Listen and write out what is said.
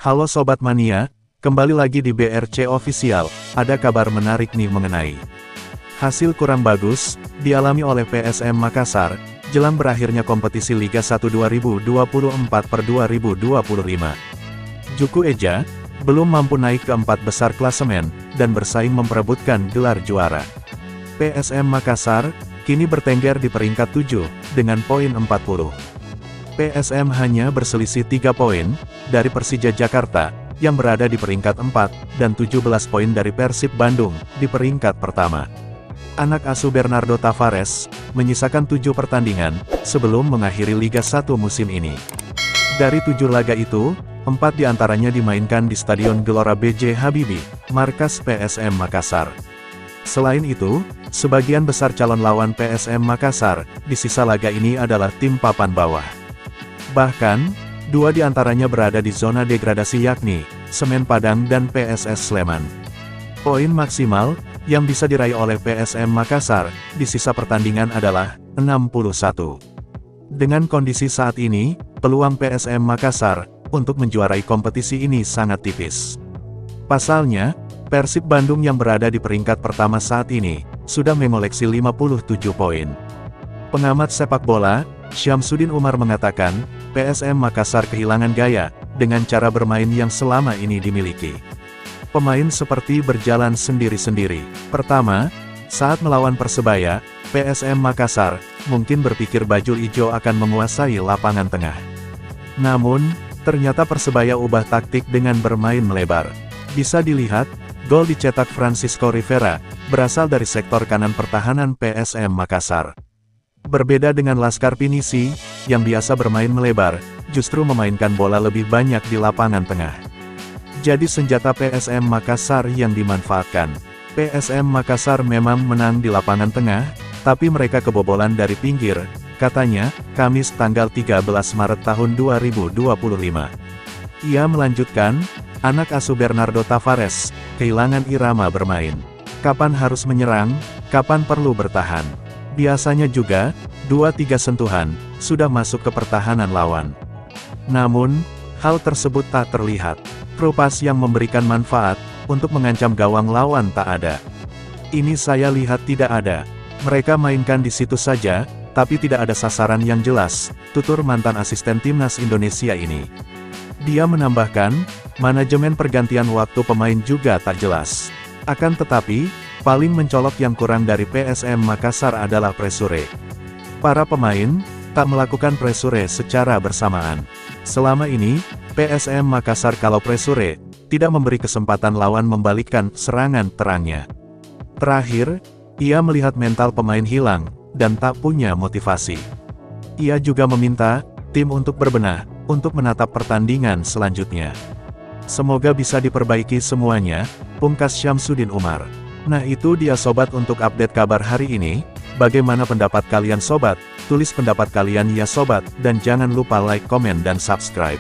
Halo Sobat Mania, kembali lagi di BRC Official, ada kabar menarik nih mengenai hasil kurang bagus, dialami oleh PSM Makassar, jelang berakhirnya kompetisi Liga 1 2024/2025. Juku Eja, belum mampu naik ke 4 besar klasemen, dan bersaing memperebutkan gelar juara. PSM Makassar, kini bertengger di peringkat 7, dengan poin 40. PSM hanya berselisih 3 poin, dari Persija Jakarta, yang berada di peringkat 4, dan 17 poin dari Persib Bandung, di peringkat pertama. Anak asuh Bernardo Tavares, menyisakan 7 pertandingan, sebelum mengakhiri Liga 1 musim ini. Dari 7 laga itu, 4 diantaranya dimainkan di Stadion Gelora B.J. Habibie, markas PSM Makassar. Selain itu, sebagian besar calon lawan PSM Makassar, di sisa laga ini adalah tim papan bawah. Bahkan, 2 diantaranya berada di zona degradasi yakni, Semen Padang dan PSS Sleman. Poin maksimal, yang bisa diraih oleh PSM Makassar, di sisa pertandingan adalah, 61. Dengan kondisi saat ini, peluang PSM Makassar, untuk menjuarai kompetisi ini sangat tipis. Pasalnya, Persib Bandung yang berada di peringkat pertama saat ini, sudah mengoleksi 57 poin. Pengamat sepak bola, Syamsuddin Umar mengatakan, PSM Makassar kehilangan gaya, dengan cara bermain yang selama ini dimiliki. Pemain seperti berjalan sendiri-sendiri. Pertama, saat melawan Persebaya, PSM Makassar, mungkin berpikir bajul ijo akan menguasai lapangan tengah. Namun, ternyata Persebaya ubah taktik dengan bermain melebar. Bisa dilihat, gol dicetak Francisco Rivera, berasal dari sektor kanan pertahanan PSM Makassar. Berbeda dengan Laskar Pinisi, yang biasa bermain melebar, justru memainkan bola lebih banyak di lapangan tengah. Jadi senjata PSM Makassar yang dimanfaatkan. PSM Makassar memang menang di lapangan tengah, tapi mereka kebobolan dari pinggir, katanya, Kamis tanggal 13 Maret tahun 2025. Ia melanjutkan, anak asuh Bernardo Tavares, kehilangan irama bermain. Kapan harus menyerang, kapan perlu bertahan. Biasanya juga, 2-3 sentuhan, sudah masuk ke pertahanan lawan. Namun, hal tersebut tak terlihat. Propas yang memberikan manfaat, untuk mengancam gawang lawan tak ada. Ini saya lihat tidak ada. Mereka mainkan di situ saja, tapi tidak ada sasaran yang jelas, tutur mantan asisten timnas Indonesia ini. Dia menambahkan, manajemen pergantian waktu pemain juga tak jelas. Akan tetapi, paling mencolok yang kurang dari PSM Makassar adalah pressure. Para pemain, tak melakukan pressure secara bersamaan. Selama ini, PSM Makassar kalau pressure, tidak memberi kesempatan lawan membalikkan serangan terangnya. Terakhir, ia melihat mental pemain hilang, dan tak punya motivasi. Ia juga meminta, tim untuk berbenah, untuk menatap pertandingan selanjutnya. Semoga bisa diperbaiki semuanya, pungkas Syamsuddin Umar. Nah itu dia sobat untuk update kabar hari ini. Bagaimana pendapat kalian sobat? Tulis pendapat kalian ya sobat, dan jangan lupa like, komen dan subscribe.